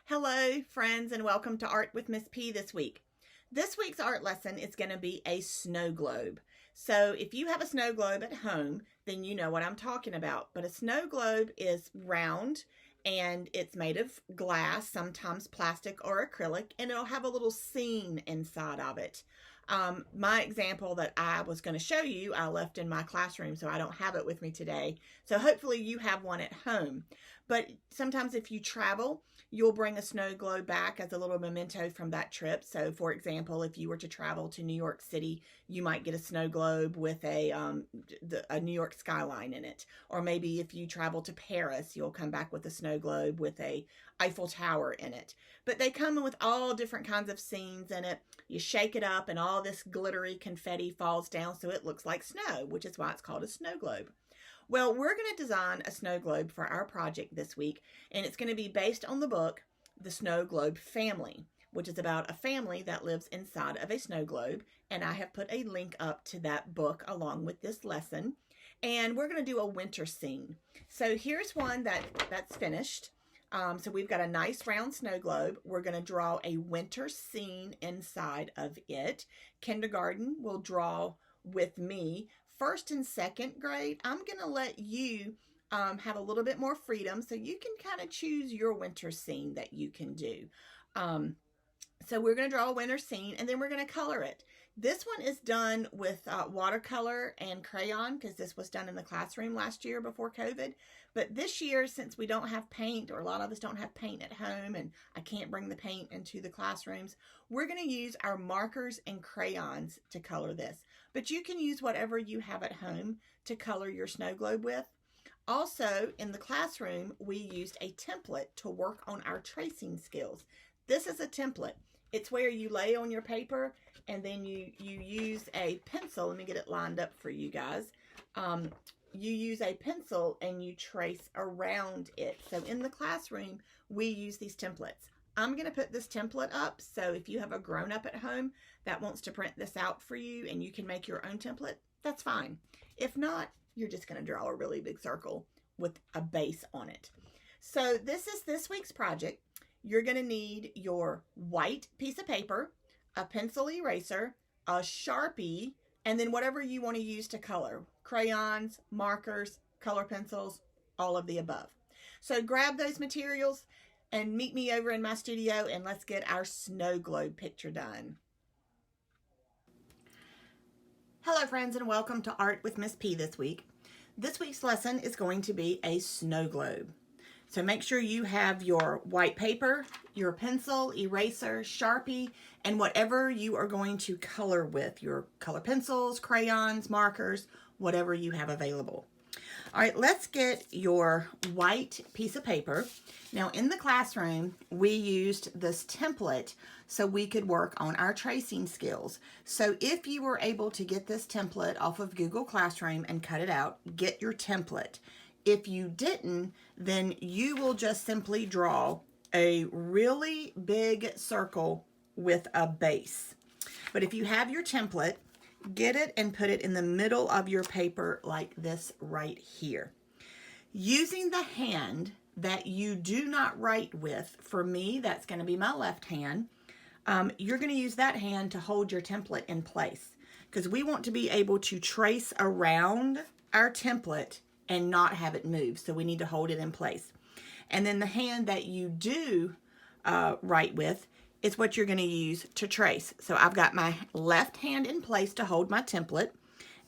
Hello, friends, and welcome to Art with Miss P this week. This week's art lesson is going to be a snow globe. So if you have a snow globe at home, then you know what I'm talking about. But a snow globe is round and it's made of glass, sometimes plastic or acrylic, and it'll have a little scene inside of it. My example that I was going to show you, I left in my classroom, so I don't have it with me today. So hopefully you have one at home. But sometimes if you travel, you'll bring a snow globe back as a little memento from that trip. So for example, if you were to travel to New York City, you might get a snow globe with a New York skyline in it. Or maybe if you travel to Paris, you'll come back with a snow globe with a Eiffel Tower in it. But they come with all different kinds of scenes in it. You shake it up and all this glittery confetti falls down so it looks like snow, which is why it's called a snow globe. Well, we're going to design a snow globe for our project this week, and it's going to be based on the book, The Snow Globe Family, which is about a family that lives inside of a snow globe, and I have put a link up to that book along with this lesson, and we're going to do a winter scene. So here's one that's finished. So we've got a nice round snow globe. We're going to draw a winter scene inside of it. Kindergarten will draw with me. First and second grade, I'm going to let you have a little bit more freedom so you can kind of choose your winter scene that you can do. So we're going to draw a winter scene and then we're going to color it. This one is done with watercolor and crayon because this was done in the classroom last year before COVID. But this year, since we don't have paint, or a lot of us don't have paint at home and I can't bring the paint into the classrooms, we're going to use our markers and crayons to color this. But you can use whatever you have at home to color your snow globe with. Also, in the classroom, we used a template to work on our tracing skills. This is a template. It's where you lay on your paper and then you use a pencil. Let me get it lined up for you guys. You use a pencil and you trace around it. So in the classroom, we use these templates. I'm going to put this template up, so if you have a grown-up at home that wants to print this out for you and you can make your own template, that's fine. If not, you're just going to draw a really big circle with a base on it. So this is this week's project. You're going to need your white piece of paper, a pencil eraser, a Sharpie, and then whatever you want to use to color. Crayons, markers, color pencils, all of the above. So grab those materials and meet me over in my studio and let's get our snow globe picture done. Hello friends and welcome to Art with Miss P this week. This week's lesson is going to be a snow globe. So make sure you have your white paper, your pencil, eraser, Sharpie, and whatever you are going to color with, your color pencils, crayons, markers, whatever you have available. All right, let's get your white piece of paper. Now in the classroom, we used this template so we could work on our tracing skills. So if you were able to get this template off of Google Classroom and cut it out, get your template. If you didn't, then you will just simply draw a really big circle with a base. But if you have your template, get it and put it in the middle of your paper like this right here. Using the hand that you do not write with, for me, that's going to be my left hand, you're going to use that hand to hold your template in place because we want to be able to trace around our template and not have it move. So we need to hold it in place. And then the hand that you do write with is what you're going to use to trace. So I've got my left hand in place to hold my template.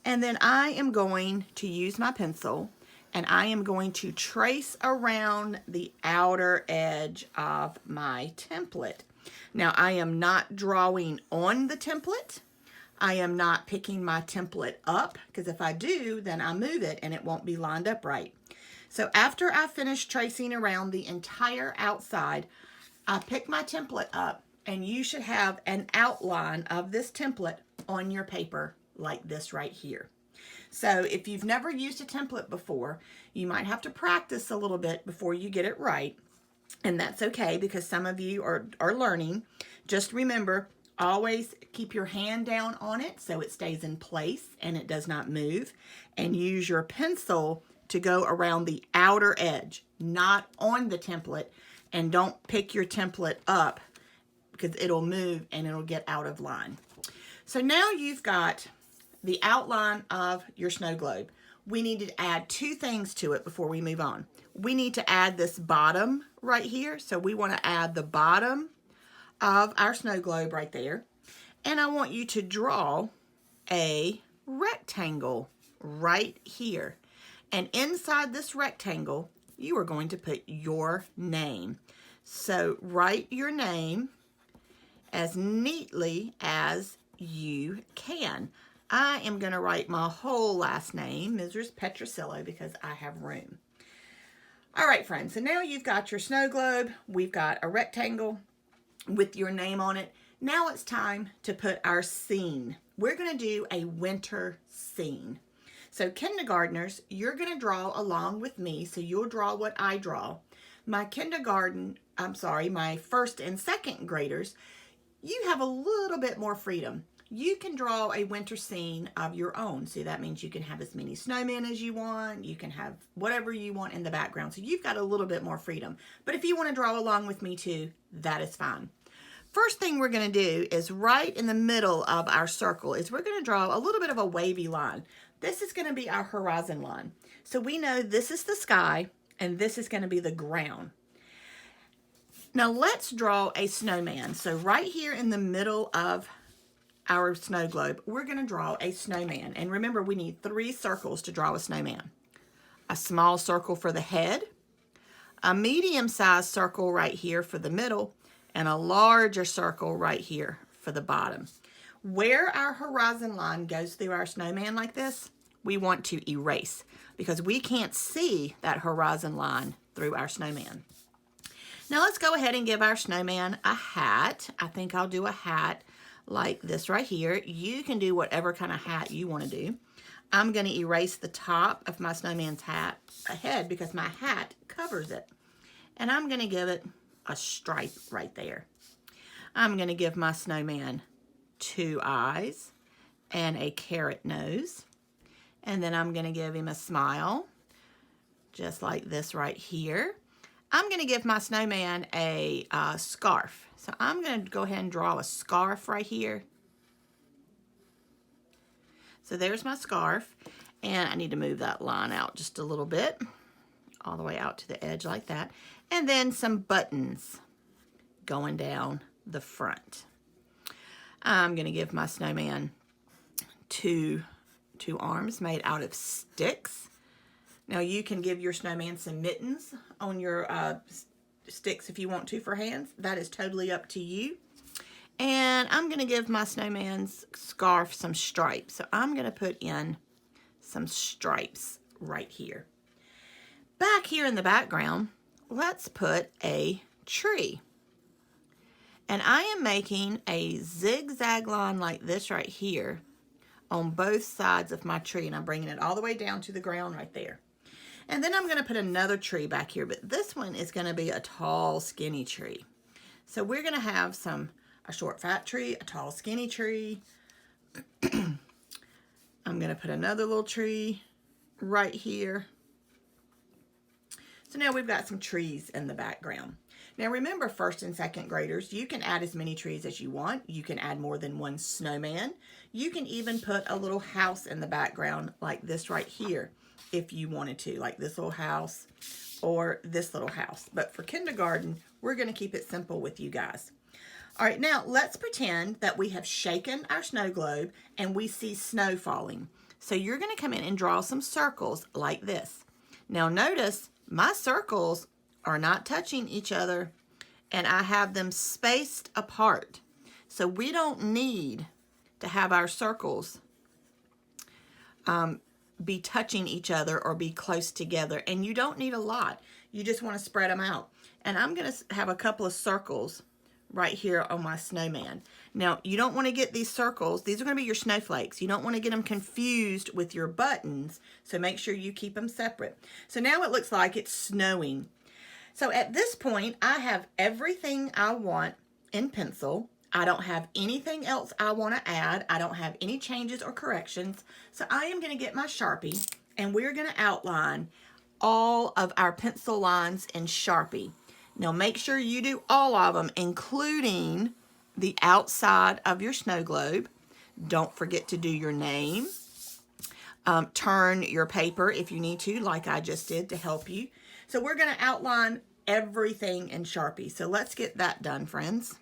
And then I am going to use my pencil and I am going to trace around the outer edge of my template. Now I am not drawing on the template. I am not picking my template up because if I do, then I move it and it won't be lined up right. So after I finish tracing around the entire outside, I pick my template up and you should have an outline of this template on your paper like this right here. So if you've never used a template before, you might have to practice a little bit before you get it right. And that's okay because some of you are learning. Just remember, always keep your hand down on it so it stays in place and it does not move. And use your pencil to go around the outer edge, not on the template. And don't pick your template up because it'll move and it'll get out of line. So now you've got the outline of your snow globe. We need to add two things to it before we move on. We need to add this bottom right here. So we want to add the bottom of our snow globe right there. And I want you to draw a rectangle right here. And inside this rectangle, you are going to put your name. So write your name as neatly as you can. I am going to write my whole last name, Mrs. Petrosillo, because I have room. All right, friends, so now you've got your snow globe. We've got a rectangle with your name on it. Now it's time to put our scene. We're going to do a winter scene. So kindergartners, you're going to draw along with me, so you'll draw what I draw. My first and second graders, you have a little bit more freedom. You can draw a winter scene of your own. So that means you can have as many snowmen as you want. You can have whatever you want in the background. So you've got a little bit more freedom. But if you want to draw along with me too, that is fine. First thing we're going to do is right in the middle of our circle is we're going to draw a little bit of a wavy line. This is going to be our horizon line. So we know this is the sky and this is going to be the ground. Now let's draw a snowman. So right here in the middle of our snow globe, we're going to draw a snowman. And remember, we need 3 circles to draw a snowman. A small circle for the head, a medium-sized circle right here for the middle, and a larger circle right here for the bottom. Where our horizon line goes through our snowman like this, we want to erase because we can't see that horizon line through our snowman. Now let's go ahead and give our snowman a hat. I think I'll do a hat like this right here. You can do whatever kind of hat you want to do. I'm going to erase the top of my snowman's head because my hat covers it. And I'm going to give it a stripe right there. I'm going to give my snowman 2 eyes and a carrot nose. And then I'm going to give him a smile, just like this right here. I'm going to give my snowman a scarf. So I'm going to go ahead and draw a scarf right here. So there's my scarf. And I need to move that line out just a little bit, all the way out to the edge like that. And then some buttons going down the front. I'm going to give my snowman two arms made out of sticks. Now you can give your snowman some mittens on your sticks if you want to for hands. That is totally up to you. And I'm going to give my snowman's scarf some stripes. So I'm going to put in some stripes right here. Back here in the background, let's put a tree. And I am making a zigzag line like this right here on both sides of my tree. And I'm bringing it all the way down to the ground right there. And then I'm going to put another tree back here, but this one is going to be a tall, skinny tree. So we're going to have a short, fat tree, a tall, skinny tree. I'm going to put another little tree right here. So now we've got some trees in the background. Now remember, first and second graders, you can add as many trees as you want. You can add more than one snowman. You can even put a little house in the background like this right here if you wanted to, like this little house or this little house. But for kindergarten, we're going to keep it simple with you guys. All right, now let's pretend that we have shaken our snow globe and we see snow falling. So you're going to come in and draw some circles like this. Now notice my circles are not touching each other and I have them spaced apart. So we don't need to have our circles be touching each other or be close together. And you don't need a lot. You just want to spread them out. And I'm going to have a couple of circles right here on my snowman. Now, you don't want to get these circles. These are going to be your snowflakes. You don't want to get them confused with your buttons. So make sure you keep them separate. So now it looks like it's snowing. So at this point, I have everything I want in pencil. I don't have anything else I want to add. I don't have any changes or corrections. So I am going to get my Sharpie and we're going to outline all of our pencil lines in Sharpie. Now make sure you do all of them, including the outside of your snow globe. Don't forget to do your name. Turn your paper if you need to, like I just did to help you. So we're going to outline everything in Sharpie. So let's get that done, friends.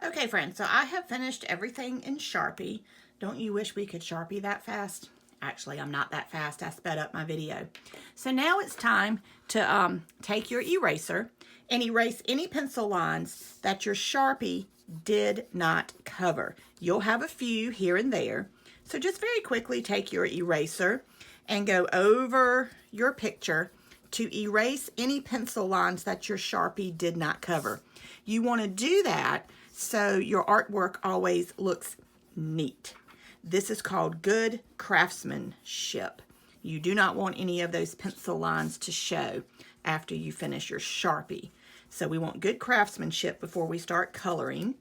Okay, friends, so I have finished everything in Sharpie. Don't you wish we could Sharpie that fast? Actually, I'm not that fast. I sped up my video. So now it's time to take your eraser and erase any pencil lines that your Sharpie did not cover. You'll have a few here and there. So just very quickly take your eraser and go over your picture to erase any pencil lines that your Sharpie did not cover. You want to do that so your artwork always looks neat. This is called good craftsmanship. You do not want any of those pencil lines to show after you finish your Sharpie. So we want good craftsmanship before we start coloring.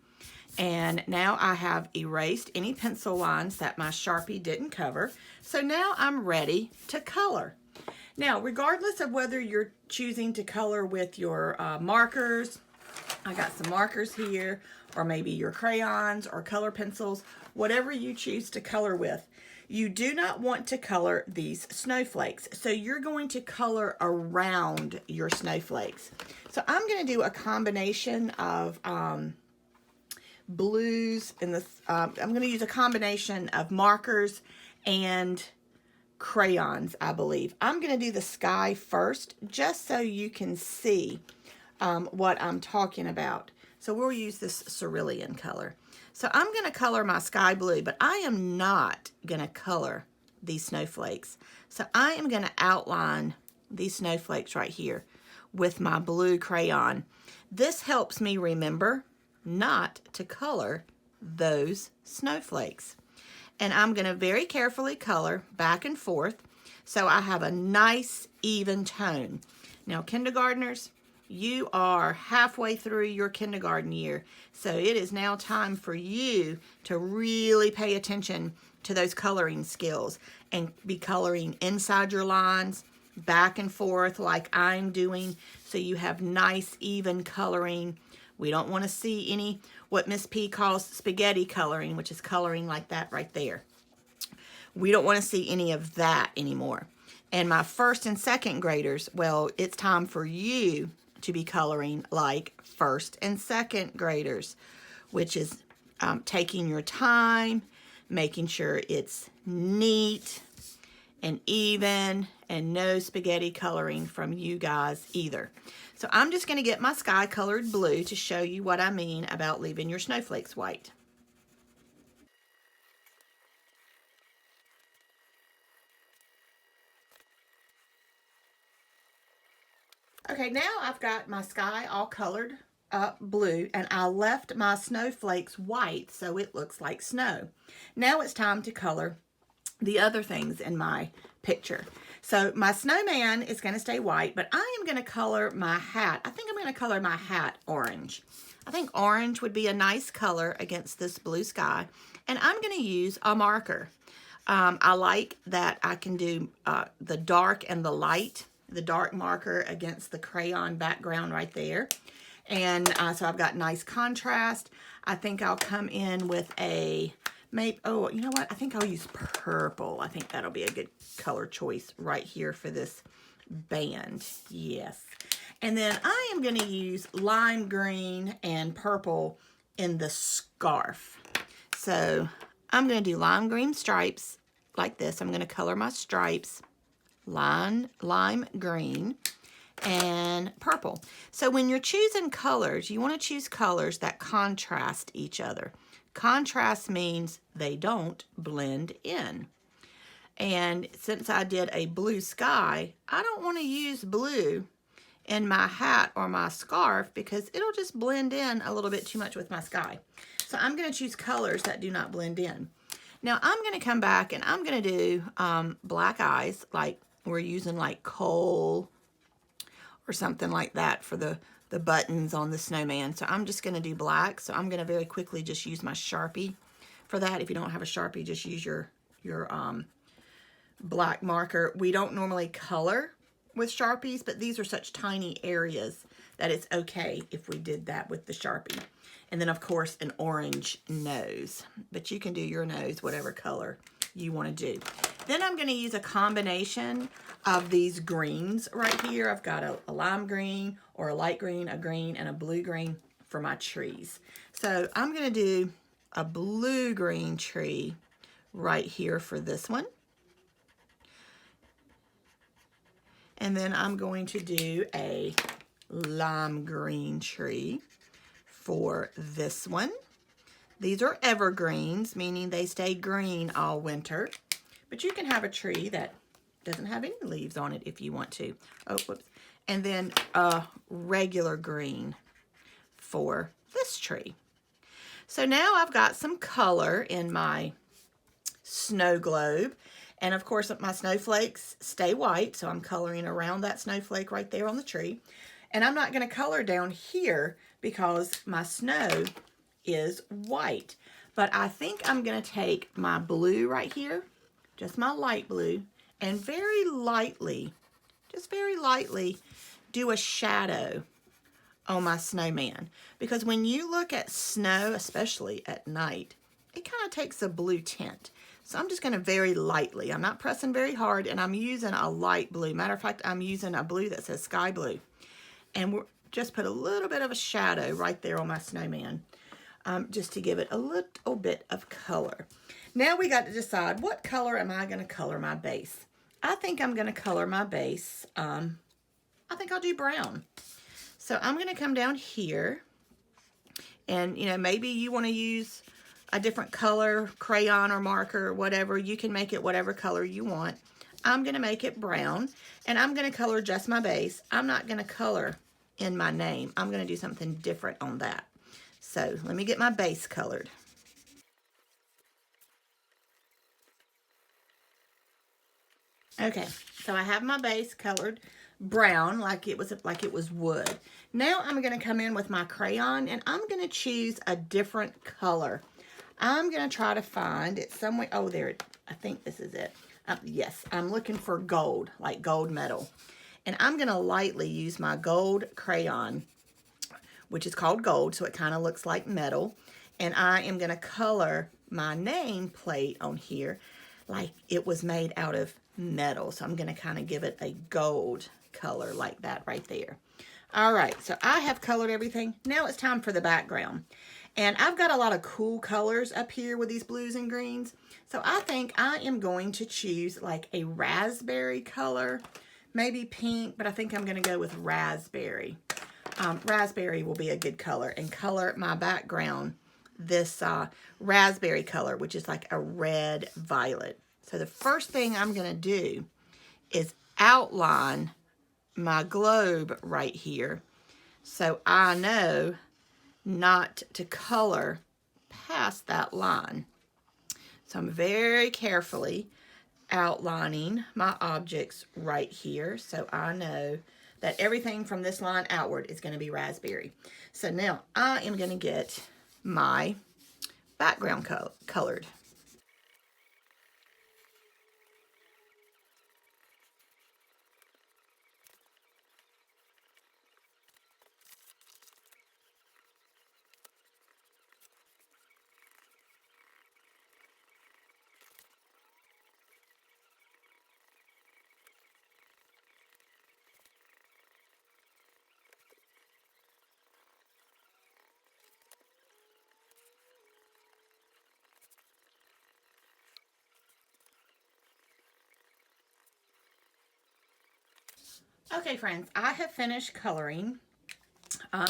And now I have erased any pencil lines that my Sharpie didn't cover. So now I'm ready to color. Now, regardless of whether you're choosing to color with your markers, I got some markers here, or maybe your crayons or color pencils, whatever you choose to color with, you do not want to color these snowflakes. So you're going to color around your snowflakes. So I'm going to do a combination of blues in this. I'm going to use a combination of markers and crayons, I believe. I'm going to do the sky first, just so you can see what I'm talking about. So we'll use this cerulean color. So I'm going to color my sky blue, but I am not going to color these snowflakes. So I am going to outline these snowflakes right here with my blue crayon. This helps me remember not to color those snowflakes. And I'm going to very carefully color back and forth so I have a nice even tone. Now, kindergartners, you are halfway through your kindergarten year, so it is now time for you to really pay attention to those coloring skills and be coloring inside your lines, back and forth like I'm doing, so you have nice even coloring. We don't want to see any what Miss P calls spaghetti coloring, which is coloring like that right there. We don't want to see any of that anymore. And my first and second graders, well, it's time for you to be coloring like first and second graders, which is taking your time, making sure it's neat and even, and no spaghetti coloring from you guys either. So I'm just going to get my sky colored blue to show you what I mean about leaving your snowflakes white. Okay, now I've got my sky all colored up blue, and I left my snowflakes white so it looks like snow. Now it's time to color the other things in my picture. So my snowman is going to stay white, but I am going to color my hat. I think I'm going to color my hat orange. I think orange would be a nice color against this blue sky, and I'm going to use a marker. I like that I can do the dark and the light, the dark marker against the crayon background right there. And so I've got nice contrast. I think I'll come in with a, maybe, oh, you know what? I think I'll use purple. I think that'll be a good color choice right here for this band. Yes. And then I am going to use lime green and purple in the scarf. So I'm going to do lime green stripes like this. I'm going to color my stripes lime green and purple. So when you're choosing colors, you want to choose colors that contrast each other. Contrast means they don't blend in. And since I did a blue sky, I don't want to use blue in my hat or my scarf because it'll just blend in a little bit too much with my sky. So I'm going to choose colors that do not blend in. Now I'm going to come back and I'm going to do black eyes, like we're using like coal or something like that for the buttons on the snowman. So I'm just going to do black. So I'm going to very quickly just use my Sharpie for that. If you don't have a Sharpie, just use your black marker. We don't normally color with Sharpies, but these are such tiny areas that it's okay if we did that with the Sharpie. And then, of course, an orange nose. But you can do your nose whatever color you want to do. Then I'm going to use a combination of these greens right here. I've got a lime green or a light green, a green, and a blue green for my trees. So I'm going to do a blue-green tree right here for this one. And then I'm going to do a lime green tree for this one. These are evergreens, meaning they stay green all winter. But you can have a tree that doesn't have any leaves on it if you want to. Oh, whoops. And then a regular green for this tree. So now I've got some color in my snow globe. And of course, my snowflakes stay white, so I'm coloring around that snowflake right there on the tree. And I'm not going to color down here because my snow is white. But I think I'm going to take my blue right here, just my light blue, and very lightly, just very lightly, do a shadow on my snowman. Because when you look at snow, especially at night, it kind of takes a blue tint. So I'm just going to very lightly, I'm not pressing very hard, and I'm using a light blue. Matter of fact, I'm using a blue that says sky blue. And we're just put a little bit of a shadow right there on my snowman, just to give it a little bit of color. Now we got to decide, what color am I going to color my base? I think I'm going to color my base, I think I'll do brown. So I'm going to come down here, and you know, maybe you want to use a different color, crayon or marker or whatever. You can make it whatever color you want. I'm going to make it brown, and I'm going to color just my base. I'm not going to color in my name. I'm going to do something different on that. So let me get my base colored. Okay, so I have my base colored brown like it was wood. Now I'm going to come in with my crayon, and I'm going to choose a different color. I'm going to try to find it somewhere. Oh, there. I think this is it. Yes, I'm looking for gold, like gold metal. And I'm going to lightly use my gold crayon, which is called gold, so it kind of looks like metal. And I am going to color my name plate on here like it was made out of metal. So I'm going to kind of give it a gold color like that right there. All right, so I have colored everything. Now it's time for the background. And I've got a lot of cool colors up here with these blues and greens. So I think I am going to choose like a raspberry color, maybe pink, but I think I'm going to go with raspberry. Raspberry will be a good color, and color my background this raspberry color, which is like a red violet. So the first thing I'm going to do is outline my globe right here, so I know not to color past that line. So I'm very carefully outlining my objects right here, so I know that everything from this line outward is going to be raspberry. So now I am going to get my background colored. Okay, friends, I have finished coloring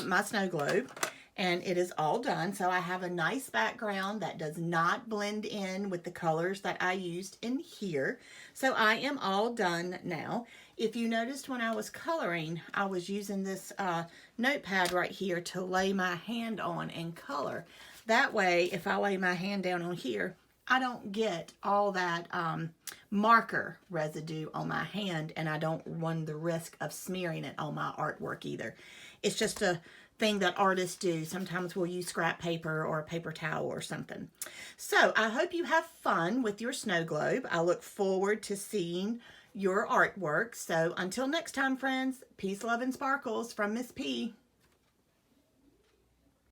my snow globe, and it is all done. So I have a nice background that does not blend in with the colors that I used in here. So I am all done now. If you noticed when I was coloring, I was using this notepad right here to lay my hand on and color. That way, if I lay my hand down on here, I don't get all that marker residue on my hand, and I don't run the risk of smearing it on my artwork either. It's just a thing that artists do. Sometimes we'll use scrap paper or a paper towel or something. So I hope you have fun with your snow globe. I look forward to seeing your artwork. So until next time, friends, peace, love, and sparkles from Miss P.